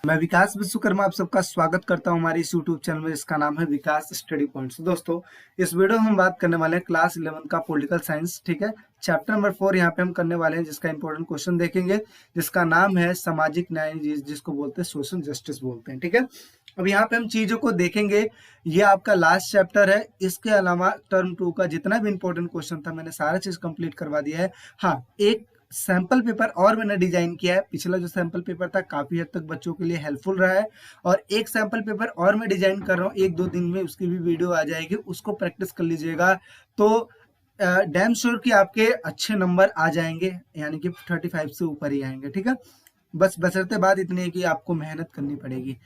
मैं विकास विश्वकर्मा आप सबका स्वागत करता हूं हमारे इस यूट्यूब चैनल में जिसका नाम है विकास स्टडी पॉइंट्स। दोस्तों, इस वीडियो में हम बात करने वाले हैं क्लास 11 का पॉलिटिकल साइंस। ठीक है, चैप्टर नंबर 4 यहाँ पे हम करने वाले हैं, जिसका इंपॉर्टेंट क्वेश्चन देखेंगे, जिसका नाम है सामाजिक न्याय, जिसको बोलते हैं सोशल जस्टिस बोलते हैं। ठीक है, अब यहाँ पे हम चीजों को देखेंगे। ये आपका लास्ट चैप्टर है। इसके अलावा टर्म 2 का जितना भी इंपॉर्टेंट क्वेश्चन था मैंने सारा चीज कंप्लीट करवा दिया है। हाँ, एक सैंपल पेपर और मैंने डिजाइन किया है। पिछला जो सैंपल पेपर था काफी हद तक बच्चों के लिए हेल्पफुल रहा है, और एक सैंपल पेपर और मैं डिजाइन कर रहा हूँ, 1-2 दिन में उसकी भी वीडियो आ जाएगी, उसको प्रैक्टिस कर लीजिएगा। तो डैम श्योर कि आपके अच्छे नंबर आ जाएंगे, यानी कि 35 से ऊपर ही आएंगे। ठीक है, बस बशर्ते बात इतनी है कि आपको मेहनत करनी पड़ेगी।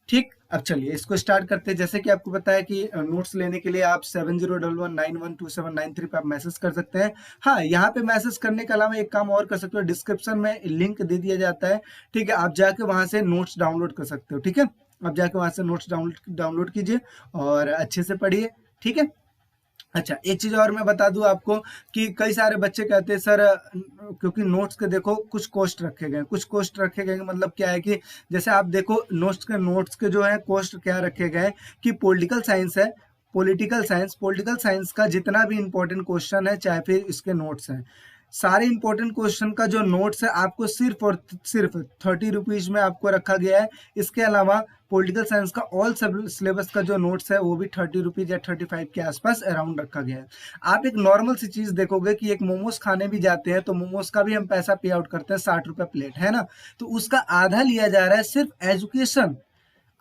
ठीक, अब चलिए इसको स्टार्ट करते हैं। जैसे कि आपको पता है कि नोट्स लेने के लिए आप 7011912793 पे आप मैसेज कर सकते हैं। हाँ, यहाँ पे मैसेज करने के अलावा एक काम और कर सकते हो, डिस्क्रिप्शन में लिंक दे दिया जाता है। ठीक है, आप जाके वहां से नोट्स डाउनलोड कर सकते हो। ठीक है, आप जाके वहां से नोट्स डाउनलोड कीजिए और अच्छे से पढ़िए। ठीक है, अच्छा, एक चीज और मैं बता दूं आपको कि कई सारे बच्चे कहते हैं सर, क्योंकि नोट्स के देखो कुछ कॉस्ट रखे गए मतलब क्या है कि जैसे आप देखो नोट्स के जो है कॉस्ट क्या रखे गए हैं कि पॉलिटिकल साइंस है, पॉलिटिकल साइंस का जितना भी इंपॉर्टेंट क्वेश्चन है, चाहे फिर इसके नोट्स हैं, सारे इंपॉर्टेंट क्वेश्चन का जो नोट्स है आपको सिर्फ और सिर्फ 30 रुपीज में आपको रखा गया है। इसके अलावा पॉलिटिकल साइंस का ऑल सिलेबस का जो नोट्स है वो भी 30 रुपीज या 35 के आसपास अराउंड रखा गया है। आप एक नॉर्मल सी चीज देखोगे कि एक मोमोज खाने भी जाते हैं तो मोमोज का भी हम पैसा पे आउट करते हैं, 60 रुपए प्लेट है ना, तो उसका आधा लिया जा रहा है सिर्फ एजुकेशन।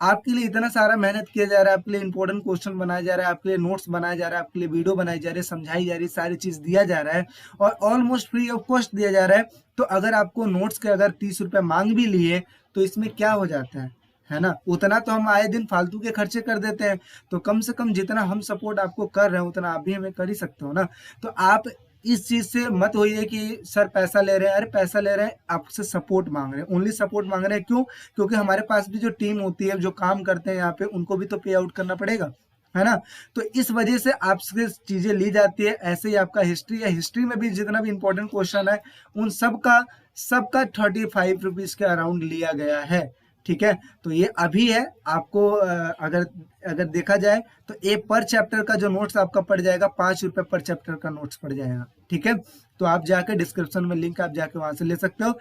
आपके लिए इतना सारा मेहनत किया जा रहा है, आपके लिए इंपॉर्टेंट क्वेश्चन बनाया जा रहा है, आपके लिए नोट्स बनाया जा रहा है, आपके लिए वीडियो बनाई जा रही है, समझाई जा रही है, सारी चीज दिया जा रहा है और ऑलमोस्ट फ्री ऑफ कॉस्ट दिया जा रहा है। तो अगर आपको नोट्स के अगर 30 रुपए मांग भी लिए तो इसमें क्या हो जाता है ना, उतना तो हम आए दिन फालतू के खर्चे कर देते हैं। तो कम से कम जितना हम सपोर्ट आपको कर रहे हैं उतना आप भी हमें कर ही सकते हो ना। तो आप इस चीज से मत होइए कि सर पैसा ले रहे हैं, अरे पैसा ले रहे हैं, आपसे सपोर्ट मांग रहे हैं, ओनली सपोर्ट मांग रहे हैं। क्यों? क्योंकि हमारे पास भी जो टीम होती है, जो काम करते हैं यहाँ पे, उनको भी तो पे आउट करना पड़ेगा, है ना। तो इस वजह से आपसे चीजें ली जाती है। ऐसे ही आपका हिस्ट्री में भी जितना भी इंपॉर्टेंट क्वेश्चन है उन सबका 35 रुपीज के अराउंड लिया गया है। ठीक है, तो ये अभी है आपको अगर अगर देखा जाए तो एक पर चैप्टर का जो नोट्स आपका पड़ जाएगा, 5 रुपए पर चैप्टर का नोट्स पड़ जाएगा। ठीक है, तो आप जाके डिस्क्रिप्शन में लिंक, आप जाके वहां से ले सकते हो।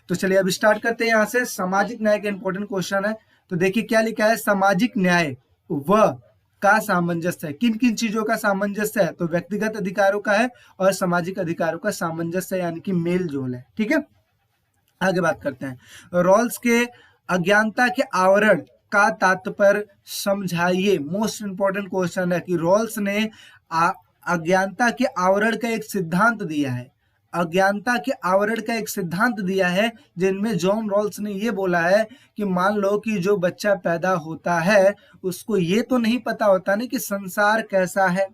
तो चलिए अब स्टार्ट करते हैं। यहाँ से सामाजिक न्याय का इंपॉर्टेंट क्वेश्चन है। तो देखिए क्या लिखा है, सामाजिक न्याय व का सामंजस्य है। किन किन चीजों का सामंजस्य है? तो व्यक्तिगत अधिकारों का है और सामाजिक अधिकारों का सामंजस्य, यानी कि मेल जोल है। ठीक है, आगे बात करते हैं। रॉल्स के अज्ञानता के आवरण का तात्पर्य समझाइए। मोस्ट इंपॉर्टेंट क्वेश्चन है कि रॉल्स ने अज्ञानता के आवरण का एक सिद्धांत दिया है। अज्ञानता के आवरण का एक सिद्धांत दिया है, जिनमें जॉन रॉल्स ने ये बोला है कि मान लो कि जो बच्चा पैदा होता है उसको ये तो नहीं पता होता ना कि संसार कैसा है,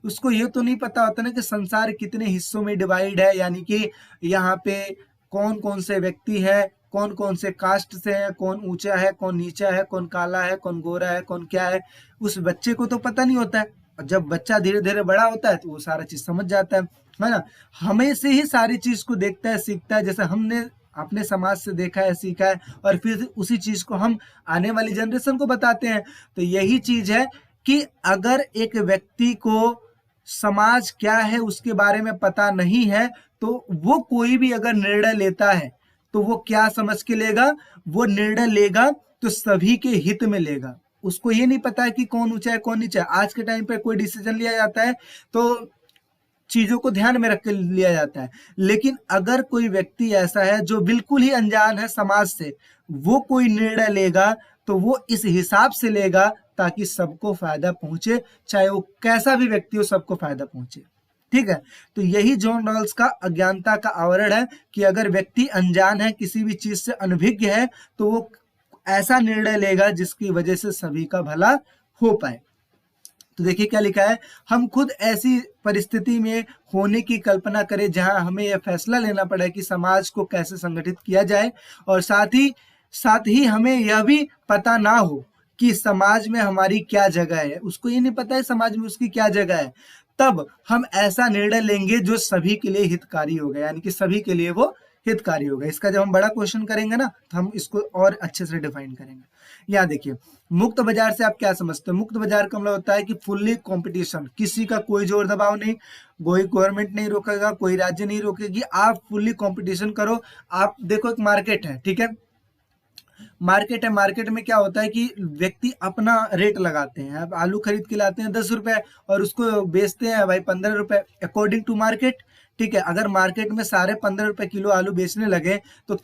उसको ये तो नहीं पता होता ना कि संसार कितने हिस्सों में डिवाइड है, यानी कि यहाँ पे कौन कौन से व्यक्ति है, कौन कौन से कास्ट से है, कौन ऊंचा है, कौन नीचा है, कौन काला है, कौन गोरा है, कौन क्या है, उस बच्चे को तो पता नहीं होता है। और जब बच्चा धीरे धीरे बड़ा होता है तो वो सारा चीज समझ जाता है ना। हमें से ही सारी चीज को देखता है, सीखता है, जैसे हमने अपने समाज से देखा है, सीखा है, और फिर उसी चीज को हम आने वाली जनरेशन को बताते हैं। तो यही चीज है कि अगर एक व्यक्ति को समाज क्या है उसके बारे में पता नहीं है तो वो कोई भी अगर निर्णय लेता है तो वो क्या समझ के लेगा, वो निर्णय लेगा तो सभी के हित में लेगा। उसको ये नहीं पता है कि कौन ऊंचा है कौन नीचा है। आज के टाइम पे कोई डिसीजन लिया जाता है तो चीजों को ध्यान में रख के लिया जाता है, लेकिन अगर कोई व्यक्ति ऐसा है जो बिल्कुल ही अनजान है समाज से, वो कोई निर्णय लेगा तो वो इस हिसाब से लेगा ताकि सबको फायदा पहुंचे, चाहे वो कैसा भी व्यक्ति हो, सबको फायदा पहुंचे। ठीक है, तो यही जॉन रॉल्स का अज्ञानता का आवरण है कि अगर व्यक्ति अनजान है, किसी भी चीज से अनभिज्ञ है, तो वो ऐसा निर्णय लेगा जिसकी वजह से सभी का भला हो पाए। तो देखिए क्या लिखा है, हम खुद ऐसी परिस्थिति में होने की कल्पना करें जहां हमें यह फैसला लेना पड़े कि समाज को कैसे संगठित किया जाए, और साथ ही हमें यह भी पता ना हो कि समाज में हमारी क्या जगह है। उसको ये नहीं पता है समाज में उसकी क्या जगह है, तब हम ऐसा निर्णय लेंगे जो सभी के लिए हितकारी होगा, यानी कि सभी के लिए वो हितकारी होगा। इसका जब हम बड़ा क्वेश्चन करेंगे ना तो हम इसको और अच्छे से डिफाइन करेंगे। यहाँ देखिए, मुक्त बाजार से आप क्या समझते हो? मुक्त बाजार का मतलब होता है कि फुल्ली कंपटीशन, किसी का कोई जोर दबाव नहीं, कोई गवर्नमेंट नहीं रोकेगा, कोई राज्य नहीं रोकेगी, आप फुल्ली कंपटीशन करो। आप देखो एक मार्केट है, ठीक है, मार्केट है, मार्केट में क्या होता है कि व्यक्ति अपना रेट लगाते हैं। अब आलू खरीद के लाते हैं 10 रुपए और उसको बेचते हैं भाई 15 रुपए अकॉर्डिंग टू मार्केट, ठीक है। अगर मार्केट में सारे 15 रुपए किलो आलू बेचने लगे तो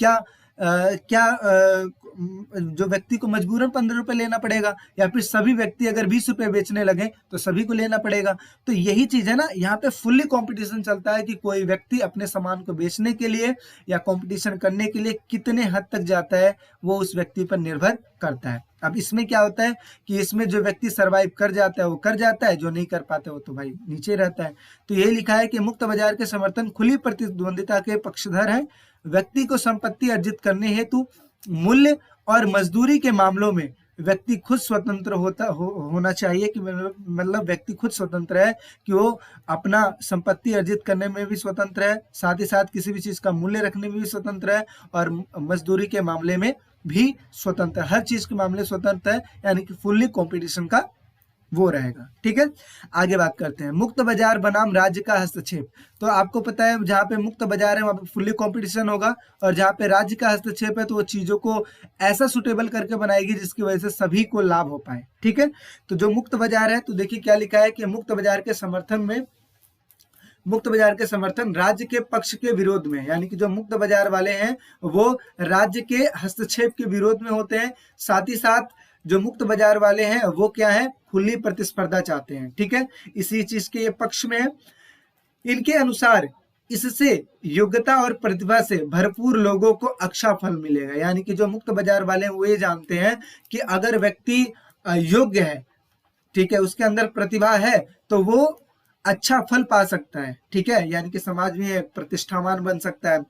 जो व्यक्ति को मजबूरन 15 रुपए लेना पड़ेगा, या फिर सभी व्यक्ति अगर 20 रुपए बेचने लगे तो सभी को लेना पड़ेगा। तो यही चीज है ना, यहाँ पे फुल्ली कंपटीशन चलता है कि कोई व्यक्ति अपने सामान को बेचने के लिए या कंपटीशन करने के लिए कितने हद तक जाता है वो उस व्यक्ति पर निर्भर करता है। अब इसमें क्या होता है कि इसमें जो व्यक्ति सरवाइव कर जाता है वो कर जाता है, जो नहीं कर पाता वो तो भाई नीचे रहता है। तो ये लिखा है कि मुक्त बाजार के समर्थन खुली प्रतिद्वंदिता के पक्षधर है। व्यक्ति को संपत्ति अर्जित करने हेतु मूल्य और मजदूरी के मामलों में व्यक्ति खुद स्वतंत्र होना चाहिए, कि मतलब व्यक्ति खुद स्वतंत्र है कि वो अपना संपत्ति अर्जित करने में भी स्वतंत्र है, साथ ही साथ किसी भी चीज का मूल्य रखने में भी स्वतंत्र है, और मजदूरी के मामले में भी स्वतंत्र, हर चीज के मामले स्वतंत्र है, यानी कि फुल्ली कंपटीशन का वो रहेगा। ठीक है, आगे बात करते हैं। मुक्त बाजार बनाम राज्य का हस्तक्षेप। तो आपको पता है जहाँ पे मुक्त बाजार है वहाँ पे फुल्ली कंपटीशन होगा, और जहाँ पे राज्य का हस्तक्षेप है तो वो चीजों को ऐसा सुटेबल करके बनाएगी जिसकी वजह से सभी को लाभ हो पाए। ठीक है, तो जो मुक्त बाजार है तो देखिए क्या लिखा है कि मुक्त बाजार के समर्थन राज्य के पक्ष के विरोध में, यानी कि जो मुक्त बाजार वाले हैं वो राज्य के हस्तक्षेप के विरोध में होते हैं। साथ ही साथ जो मुक्त बाजार वाले हैं वो क्या है, खुली प्रतिस्पर्धा चाहते हैं। ठीक है, इसी चीज के ये पक्ष में है। इनके अनुसार इससे योग्यता और प्रतिभा से भरपूर लोगों को अच्छा फल मिलेगा। यानी कि जो मुक्त बाजार वाले हैं वो ये जानते हैं कि अगर व्यक्ति योग्य है, ठीक है, उसके अंदर प्रतिभा है तो वो अच्छा फल पा सकता है। ठीक है, यानी कि समाज में प्रतिष्ठावान बन सकता है,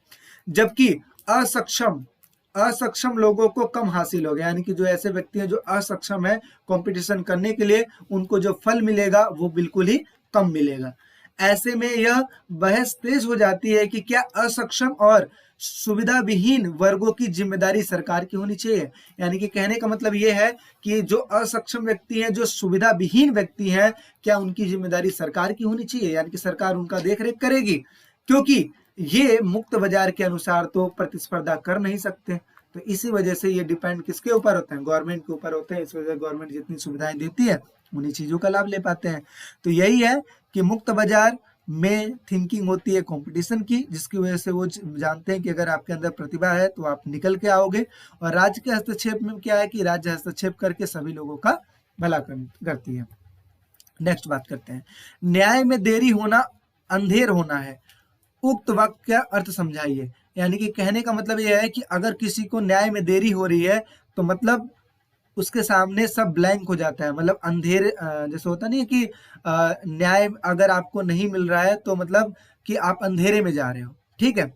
जबकि असक्षम लोगों को कम हासिल होगा। यानी कि जो ऐसे व्यक्ति हैं जो असक्षम है कंपटीशन करने के लिए, उनको जो फल मिलेगा वो बिल्कुल ही कम मिलेगा। ऐसे में यह बहस तेज हो जाती है कि क्या असक्षम और सुविधा विहीन वर्गों की जिम्मेदारी सरकार की होनी चाहिए। यानी कि कहने का मतलब ये है कि जो असक्षम व्यक्ति हैं, जो सुविधा विहीन व्यक्ति हैं, क्या उनकी जिम्मेदारी सरकार की होनी चाहिए, यानी कि सरकार उनका देखरेख करेगी, क्योंकि ये मुक्त बाजार के अनुसार तो प्रतिस्पर्धा कर नहीं सकते। तो इसी वजह से ये डिपेंड किसके ऊपर होते हैं, गवर्नमेंट के ऊपर होते हैं। इस वजह से गवर्नमेंट जितनी सुविधाएं देती है उन्हीं चीजों का लाभ ले पाते हैं। तो यही है कि मुक्त बाजार में थिंकिंग होती है कंपटीशन की, जिसकी वजह से वो जानते हैं कि अगर आपके अंदर प्रतिभा है तो आप निकल के आओगे। और राज्य के हस्तक्षेप में क्या है कि राज्य हस्तक्षेप करके सभी लोगों का भला करती है। नेक्स्ट बात करते हैं, न्याय में देरी होना अंधेर होना है, उक्त वाक्य का अर्थ समझाइए। यानी कि कहने का मतलब यह है कि अगर किसी को न्याय में देरी हो रही है तो मतलब उसके सामने सब ब्लैंक हो जाता है, मतलब अंधेरे, जैसे होता नहीं है कि न्याय अगर आपको नहीं मिल रहा है तो मतलब कि आप अंधेरे में जा रहे हो। ठीक है,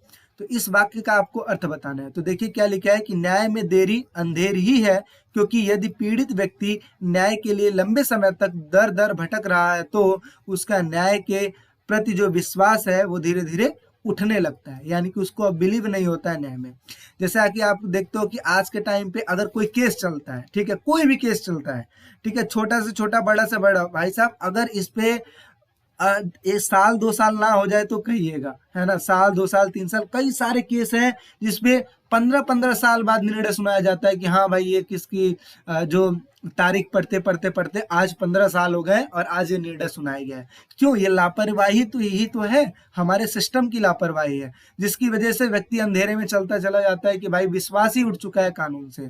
तो इस वाक्य का आपको अर्थ बताना है। तो देखिए क्या लिखा है कि न्याय में देरी अंधेर ही है, क्योंकि यदि पीड़ित व्यक्ति न्याय के लिए लंबे समय तक दर दर भटक रहा है तो उसका न्याय के प्रति जो विश्वास है वो धीरे धीरे उठने लगता है। यानी कि उसको अब बिलीव नहीं होता है न्याय में। जैसा कि आप देखते हो कि आज के टाइम पे अगर कोई केस चलता है, ठीक है, कोई भी केस चलता है, ठीक है, छोटा से छोटा बड़ा से बड़ा, भाई साहब अगर इस पे 1 साल 2 साल ना हो जाए तो कहिएगा, है ना, साल 2 साल 3 साल, कई सारे केस हैं जिसपे 15-15 साल बाद निर्णय सुनाया जाता है कि हाँ भाई ये किसकी जो तारीख पढ़ते पढ़ते पढ़ते आज 15 साल हो गए और आज ये निर्णय सुनाया गया है। क्यों? ये लापरवाही तो यही तो है, हमारे सिस्टम की लापरवाही है, जिसकी वजह से व्यक्ति अंधेरे में चलता चला जाता है कि भाई विश्वास ही उठ चुका है कानून से।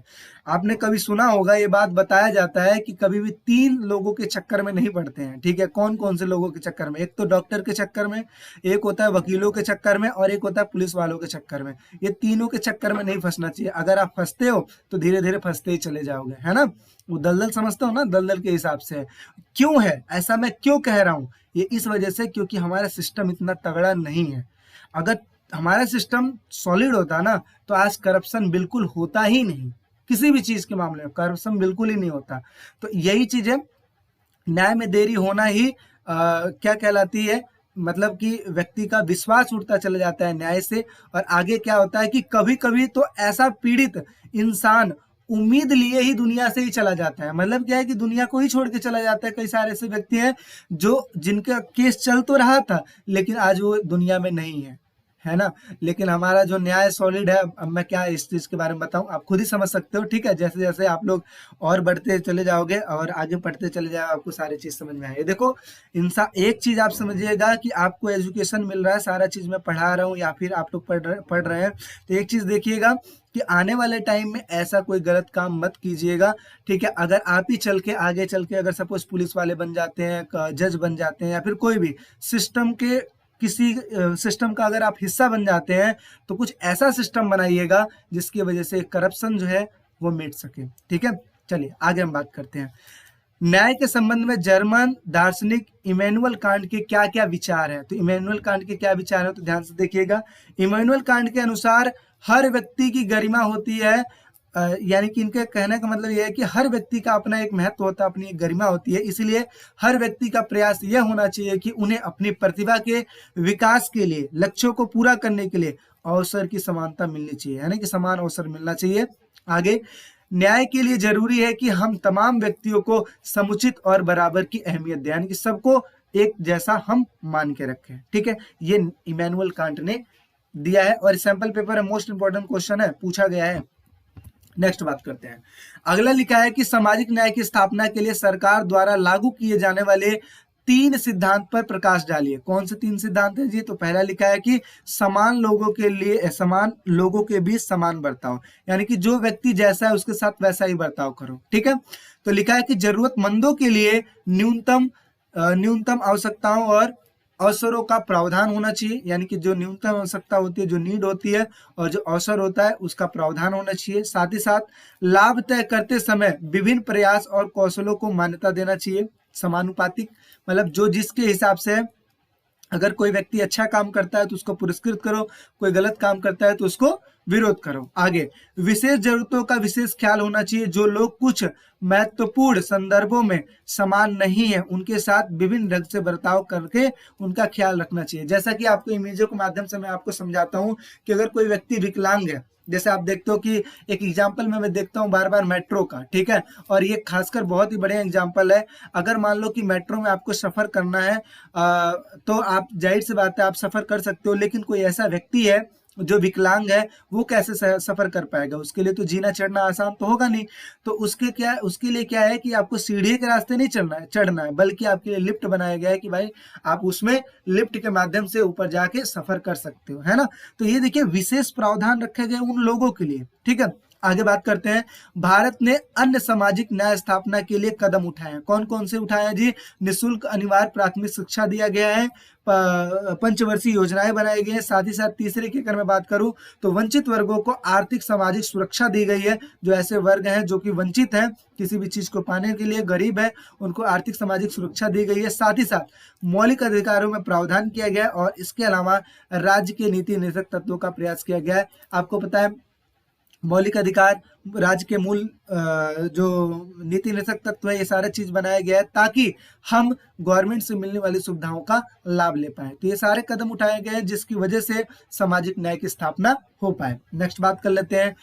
आपने कभी सुना होगा, ये बात बताया जाता है कि कभी भी 3 लोगों के चक्कर में नहीं पड़ते हैं। ठीक है, कौन कौन से लोगों के चक्कर में? एक तो डॉक्टर के चक्कर में, एक होता है वकीलों के चक्कर में, और एक होता है पुलिस वालों के चक्कर में। ये तीनों के चक्कर में नहीं फंसना चाहिए। अगर आप फंसते हो तो धीरे धीरे फंसते ही चले जाओगे, है ना। वो दलदल समझते हो ना, दलदल के हिसाब से। क्यों है ऐसा, मैं क्यों कह रहा हूं? ये इस वजह से क्योंकि हमारा सिस्टम इतना तगड़ा नहीं है। अगर हमारा सिस्टम सॉलिड होता ना तो आज करप्शन बिल्कुल होता ही नहीं, किसी भी चीज के मामले में करप्शन बिल्कुल ही नहीं होता। तो यही चीज है, न्याय में देरी होना ही क्या कहलाती है, मतलब कि व्यक्ति का विश्वास उठता चला जाता है न्याय से। और आगे क्या होता है कि कभी कभी तो ऐसा पीड़ित इंसान उम्मीद लिए ही दुनिया से ही चला जाता है। मतलब क्या है कि दुनिया को ही छोड़ के चला जाता है। कई सारे ऐसे व्यक्ति हैं जो जिनका केस चल तो रहा था लेकिन आज वो दुनिया में नहीं है ना। लेकिन हमारा जो न्याय सॉलिड है। अब मैं क्या इस चीज के बारे में बताऊं, आप खुद ही समझ सकते हो। ठीक है, जैसे जैसे आप लोग और बढ़ते चले जाओगे और आगे पढ़ते चले जाओ आपको सारी चीज समझ में आएगी। देखो इंसान, एक चीज आप समझिएगा कि आपको एजुकेशन मिल रहा है, सारा चीज मैं पढ़ा रहा हूँ या फिर आप लोग पढ़ रहे हैं, तो एक चीज देखिएगा कि आने वाले टाइम में ऐसा कोई गलत काम मत कीजिएगा। ठीक है, अगर आप ही चल के आगे चल के अगर सपोज पुलिस वाले बन जाते हैं, जज बन जाते हैं या फिर कोई भी सिस्टम के किसी सिस्टम का अगर आप हिस्सा बन जाते हैं तो कुछ ऐसा सिस्टम बनाइएगा जिसकी वजह से करप्शन जो है वो मिट सके। ठीक है, चलिए आगे हम बात करते हैं। न्याय के संबंध में जर्मन दार्शनिक इमैनुअल कांट के क्या क्या विचार हैं। तो इमैनुअल कांट के क्या विचार हैं तो ध्यान से देखिएगा। इमैनुअल कांट के अनुसार हर व्यक्ति की गरिमा होती है। यानी कि इनके कहने का मतलब यह है कि हर व्यक्ति का अपना एक महत्व होता है, अपनी एक गरिमा होती है। इसलिए हर व्यक्ति का प्रयास यह होना चाहिए कि उन्हें अपनी प्रतिभा के विकास के लिए, लक्ष्यों को पूरा करने के लिए अवसर की समानता मिलनी चाहिए, यानी कि समान अवसर मिलना चाहिए। आगे, न्याय के लिए जरूरी है कि हम तमाम व्यक्तियों को समुचित और बराबर की अहमियत दें, यानी कि सबको एक जैसा हम मान के रखें। ठीक है, ये इमैनुअल कांट ने दिया है और सैंपल पेपर है, मोस्ट इंपॉर्टेंट क्वेश्चन है, पूछा गया है। नेक्स्ट बात करते हैं। अगला लिखा है कि सामाजिक न्याय की स्थापना के लिए सरकार द्वारा लागू किए जाने वाले 3 सिद्धांत पर प्रकाश डालिए। कौन से 3 सिद्धांत हैं जी? तो पहला लिखा है कि समान लोगों के लिए, समान लोगों के बीच समान बर्ताव, यानी कि जो व्यक्ति जैसा है उसके साथ वैसा ही बर्ताव करो। ठीक है, तो लिखा है कि जरूरतमंदों के लिए न्यूनतम आवश्यकताओं और अवसरों का प्रावधान होना चाहिए, यानी कि जो न्यूनतम आवश्यकता होती है, जो नीड होती है, और जो अवसर होता है उसका प्रावधान होना चाहिए। साथ ही साथ लाभ तय करते समय विभिन्न प्रयास और कौशलों को मान्यता देना चाहिए, समानुपातिक, मतलब जो जिसके हिसाब से है। अगर कोई व्यक्ति अच्छा काम करता है तो उसको पुरस्कृत करो, कोई गलत काम करता है तो उसको विरोध करो। आगे, विशेष जरूरतों का विशेष ख्याल होना चाहिए। जो लोग कुछ महत्वपूर्ण संदर्भों में समान नहीं है उनके साथ विभिन्न ढंग से बर्ताव करके उनका ख्याल रखना चाहिए। जैसा कि आपको इमेजों के माध्यम से मैं आपको समझाता हूँ कि अगर कोई व्यक्ति विकलांग है, जैसे आप देखते हो कि एक एग्जाम्पल में मैं देखता हूँ बार बार मेट्रो का। ठीक है, और ये खासकर बहुत ही बढ़िया एग्जाम्पल है। अगर मान लो कि मेट्रो में आपको सफर करना है, तो आप जाहिर सी बात है आप सफर कर सकते हो, लेकिन कोई ऐसा व्यक्ति है जो विकलांग है, वो कैसे सफर कर पाएगा? उसके लिए तो जीना चढ़ना आसान तो होगा नहीं। तो उसके लिए क्या है कि आपको सीढ़ी के रास्ते नहीं चढ़ना है, बल्कि आपके लिए लिफ्ट बनाया गया है कि भाई आप उसमें लिफ्ट के माध्यम से ऊपर जाके सफर कर सकते हो, है ना। तो ये देखिए विशेष प्रावधान रखे गए उन लोगों के लिए। ठीक है, आगे बात करते हैं। भारत ने अन्य सामाजिक न्याय स्थापना के लिए कदम उठाए हैं। कौन कौन से उठाए हैं जी? निःशुल्क अनिवार्य प्राथमिक शिक्षा दिया गया है, पंचवर्षीय योजनाएं बनाई गई हैं। साथ ही साथ तीसरे की अगर मैं बात करूं तो वंचित वर्गों को आर्थिक सामाजिक सुरक्षा दी गई है। जो ऐसे वर्ग हैं जो कि वंचित हैं किसी भी चीज को पाने के लिए, गरीब है, उनको आर्थिक सामाजिक सुरक्षा दी गई है। साथ ही साथ मौलिक अधिकारों में प्रावधान किया गया है और इसके अलावा राज्य के नीति निर्देशक तत्वों का प्रयास किया गया है। आपको पता है मौलिक अधिकार, राज्य के मूल जो नीति निर्देशक तत्व है, ये सारा चीज बनाया गया है ताकि हम गवर्नमेंट से मिलने वाली सुविधाओं का लाभ ले पाए। तो ये सारे कदम उठाए गए हैं जिसकी वजह से सामाजिक न्याय की स्थापना हो पाए। नेक्स्ट बात कर लेते हैं।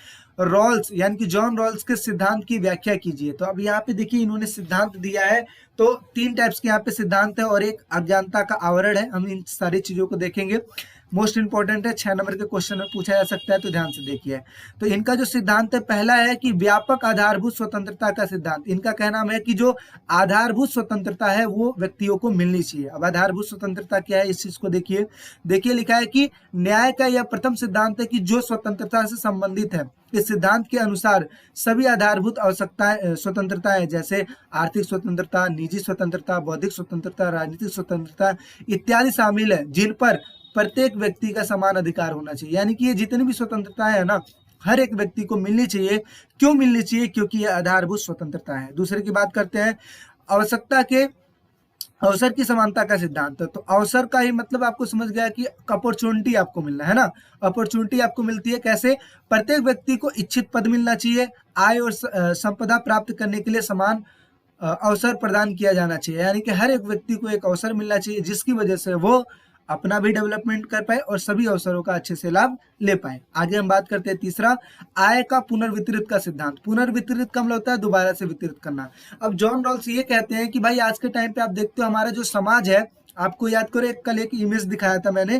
रॉल्स यानी कि जॉन रॉल्स के सिद्धांत की व्याख्या कीजिए। तो अब यहाँ पे देखिए इन्होंने सिद्धांत दिया है, तो 3 टाइप्स के यहाँ पे सिद्धांत है और एक अज्ञानता का आवरण है। हम इन सारी चीजों को देखेंगे, मोस्ट इंपॉर्टेंट है, 6 नंबर के क्वेश्चन में पूछा जा सकता है, तो ध्यान से देखिए। तो इनका जो सिद्धांत है, पहला है कि व्यापक आधारभूत स्वतंत्रता का सिद्धांत। इनका कहना है कि जो आधारभूत स्वतंत्रता है वो व्यक्तियों को मिलनी चाहिए। अब आधारभूत स्वतंत्रता क्या है, इस चीज को देखिए लिखा है कि न्याय का यह प्रथम सिद्धांत है कि जो स्वतंत्रता से संबंधित है। इस सिद्धांत के अनुसार सभी आधारभूत आवश्यकताएं स्वतंत्रताएं जैसे आर्थिक स्वतंत्रता, निजी स्वतंत्रता, बौद्धिक स्वतंत्रता, राजनीतिक स्वतंत्रता इत्यादि शामिल है, जिन पर प्रत्येक व्यक्ति का समान अधिकार होना चाहिए। यानी कि ये जितनी भी स्वतंत्रताएं है ना, हर एक व्यक्ति को मिलनी चाहिए। क्यों मिलनी चाहिए? क्योंकि ये आधारभूत स्वतंत्रता है। दूसरे की बात करते हैं, आवश्यकता के अवसर की समानता का सिद्धांत। तो अवसर का ही मतलब आपको समझ गया कि अपॉर्चुनिटी आपको मिलना है ना। अपॉर्चुनिटी आपको मिलती है कैसे? प्रत्येक व्यक्ति को इच्छित पद मिलना चाहिए, आय और संपदा प्राप्त करने के लिए समान अवसर प्रदान किया जाना चाहिए, यानी कि हर एक व्यक्ति को एक अवसर मिलना चाहिए जिसकी वजह से वो अपना भी डेवलपमेंट कर पाए और सभी अवसरों का अच्छे से लाभ ले पाए। आगे हम बात करते हैं तीसरा, आय का पुनर्वितरित का सिद्धांत। पुनर्वितरित का मतलब होता है दोबारा से वितरित करना। अब जॉन रॉल्स ये कहते हैं कि भाई आज के टाइम पे आप देखते हो हमारा जो समाज है, आपको याद करो कल एक इमेज दिखाया था मैंने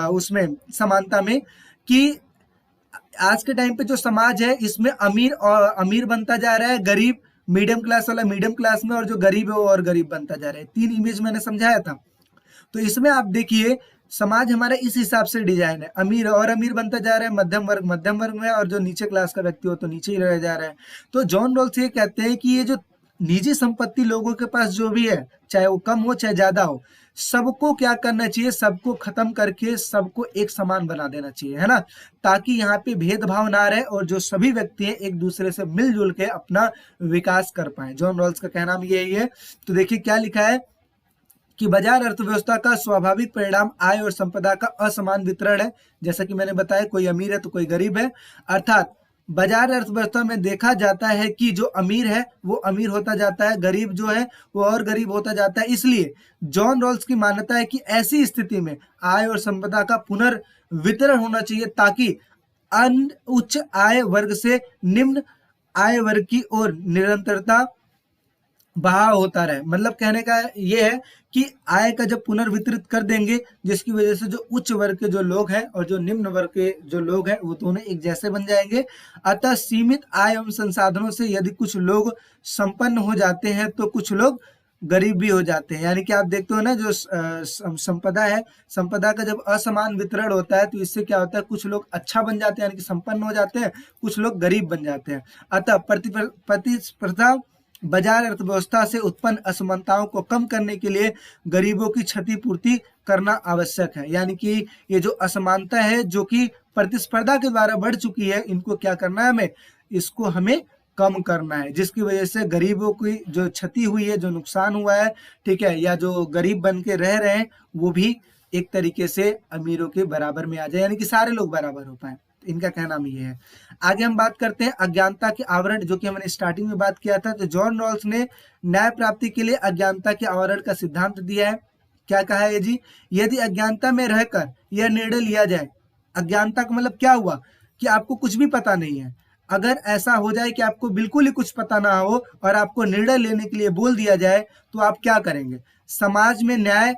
उसमें समानता में, कि आज के टाइम पे जो समाज है इसमें अमीर बनता जा रहा है, गरीब मीडियम क्लास वाला मीडियम क्लास में, और जो गरीब है वो और गरीब बनता जा रहा है। 3 इमेज मैंने समझाया था। तो इसमें आप देखिए समाज हमारा इस हिसाब से डिजाइन है, अमीर और अमीर बनता जा रहा है, मध्यम वर्ग में, और जो नीचे क्लास का व्यक्ति हो तो नीचे ही रह जा रहा है। तो जॉन रॉल्स ये कहते हैं कि ये जो निजी संपत्ति लोगों के पास जो भी है, चाहे वो कम हो चाहे ज्यादा हो, सबको क्या करना चाहिए, सबको खत्म करके सबको एक समान बना देना चाहिए, है ना, ताकि यहाँ पे भेदभाव ना रहे और जो सभी व्यक्ति हैं एक दूसरे से मिलजुल के अपना विकास कर पाए। जॉन रॉल्स का कहना यही है। तो देखिए क्या लिखा है कि बाजार अर्थव्यवस्था का स्वाभाविक परिणाम आय और संपदा का असमान वितरण है। जैसा कि मैंने बताया, कोई अमीर है तो कोई गरीब है, अर्थात बाजार अर्थव्यवस्था में देखा जाता है कि जो अमीर है वो अमीर होता जाता है, गरीब जो है वो और गरीब होता जाता है। इसलिए जॉन रॉल्स की मान्यता है कि ऐसी स्थिति में आय और संपदा का पुनर्वितरण होना चाहिए ताकि उच्च आय वर्ग से निम्न आय वर्ग की ओर निरंतरता बहाव होता रहे। मतलब कहने का ये है कि आय का जब पुनर्वितरित कर देंगे जिसकी वजह से जो उच्च वर्ग के जो लोग हैं और जो निम्न वर्ग के जो लोग हैं वो दोनों एक जैसे बन जाएंगे। अतः सीमित आय एवं संसाधनों से यदि कुछ लोग संपन्न हो जाते हैं तो कुछ लोग गरीब भी हो जाते हैं। यानी कि आप देखते हो ना, जो संपदा है, संपदा का जब असमान वितरण होता है तो इससे क्या होता है, कुछ लोग अच्छा बन जाते हैं यानी कि संपन्न हो जाते हैं, कुछ लोग गरीब बन जाते हैं। अतः प्रतिस्पर्धा बाजार अर्थव्यवस्था से उत्पन्न असमानताओं को कम करने के लिए गरीबों की क्षतिपूर्ति करना आवश्यक है। यानी कि ये जो असमानता है जो कि प्रतिस्पर्धा के द्वारा बढ़ चुकी है, इनको क्या करना है, हमें इसको हमें कम करना है, जिसकी वजह से गरीबों की जो क्षति हुई है, जो नुकसान हुआ है, ठीक है, या जो गरीब बन के रह रहे हैं वो भी एक तरीके से अमीरों के बराबर में आ जाए, यानी कि सारे लोग बराबर हो पाए। इनका कहना ये है। आगे हम बात करते हैं अज्ञानता के आवरण, जो कि हमने स्टार्टिंग में बात किया था। तो जॉन रॉल्स ने न्याय प्राप्ति के लिए अज्ञानता के आवरण का सिद्धांत दिया है। क्या कहा है जी, यदि अज्ञानता में रहकर यह निर्णय लिया जाए, अज्ञानता का मतलब क्या हुआ कि आपको कुछ भी पता नहीं है, अगर ऐसा हो जाए कि आपको बिल्कुल ही कुछ पता ना हो और आपको निर्णय लेने के लिए बोल दिया जाए तो आप क्या करेंगे। समाज में न्याय,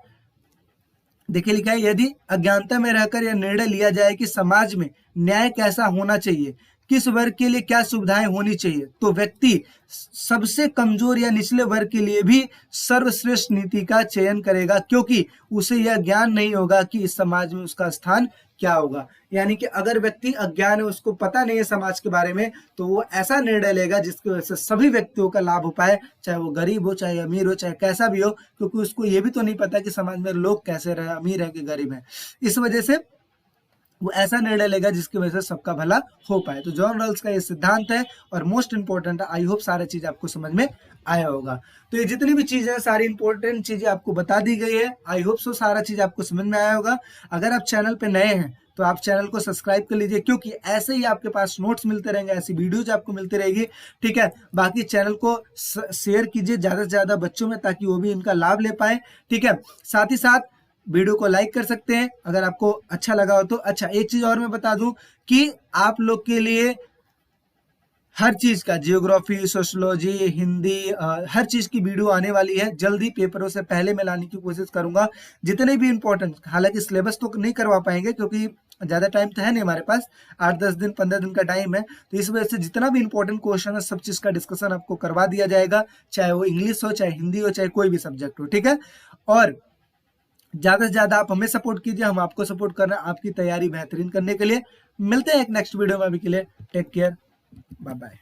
देखिए लिखा है, यदि अज्ञानता में रहकर यह निर्णय लिया जाए कि समाज में न्याय कैसा होना चाहिए, किस वर्ग के लिए क्या सुविधाएं होनी चाहिए, तो व्यक्ति सबसे कमजोर या निचले वर्ग के लिए भी सर्वश्रेष्ठ नीति का चयन करेगा, क्योंकि उसे यह ज्ञान नहीं होगा कि इस समाज में उसका स्थान क्या होगा। यानी कि अगर व्यक्ति अज्ञान है, उसको पता नहीं है समाज के बारे में, तो वो ऐसा निर्णय लेगा जिसकी वजह से सभी व्यक्तियों का लाभ हो पाए, चाहे वो गरीब हो, चाहे अमीर हो, चाहे कैसा भी हो, क्योंकि उसको ये भी तो नहीं पता कि समाज में लोग कैसे रहे, अमीर है कि गरीब है। इस वजह से वो ऐसा निर्णय लेगा जिसकी वजह से सबका भला हो पाए। तो जॉन रॉल्स का ये सिद्धांत है और मोस्ट इंपॉर्टेंट है। आई होप सारा चीज आपको समझ में आया होगा। तो ये जितनी भी चीजें हैं, सारी इंपॉर्टेंट चीजें आपको बता दी गई है। आई होप सो सारा चीज आपको समझ में आया होगा। अगर आप चैनल पे नए हैं तो आप चैनल को सब्सक्राइब कर लीजिए, क्योंकि ऐसे ही आपके पास नोट्स मिलते रहेंगे, ऐसी वीडियोज आपको मिलती रहेगी, ठीक है। बाकी चैनल को शेयर कीजिए ज्यादा से ज्यादा बच्चों में, ताकि वो भी इनका लाभ ले पाए, ठीक है। साथ ही साथ वीडियो को लाइक कर सकते हैं अगर आपको अच्छा लगा हो तो। अच्छा, एक चीज और मैं बता दूं कि आप लोग के लिए हर चीज का, जियोग्राफी, सोशियोलॉजी, हिंदी, हर चीज की वीडियो आने वाली है। जल्दी पेपरों से पहले मैं लाने की कोशिश करूंगा जितने भी इंपॉर्टेंट, हालांकि सिलेबस तो नहीं करवा पाएंगे क्योंकि ज्यादा टाइम तो है नहीं हमारे पास, 8-10 दिन 15 दिन का टाइम है। तो इस वजह से जितना भी इंपॉर्टेंट क्वेश्चन है सब चीज का डिस्कशन आपको करवा दिया जाएगा, चाहे वो इंग्लिश हो, चाहे हिंदी हो, चाहे कोई भी सब्जेक्ट हो, ठीक है। और ज्यादा से ज्यादा आप हमें सपोर्ट कीजिए, हम आपको सपोर्ट कर रहे हैं आपकी तैयारी बेहतरीन करने के लिए। मिलते हैं एक नेक्स्ट वीडियो में, अभी के लिए टेक केयर, बाय बाय।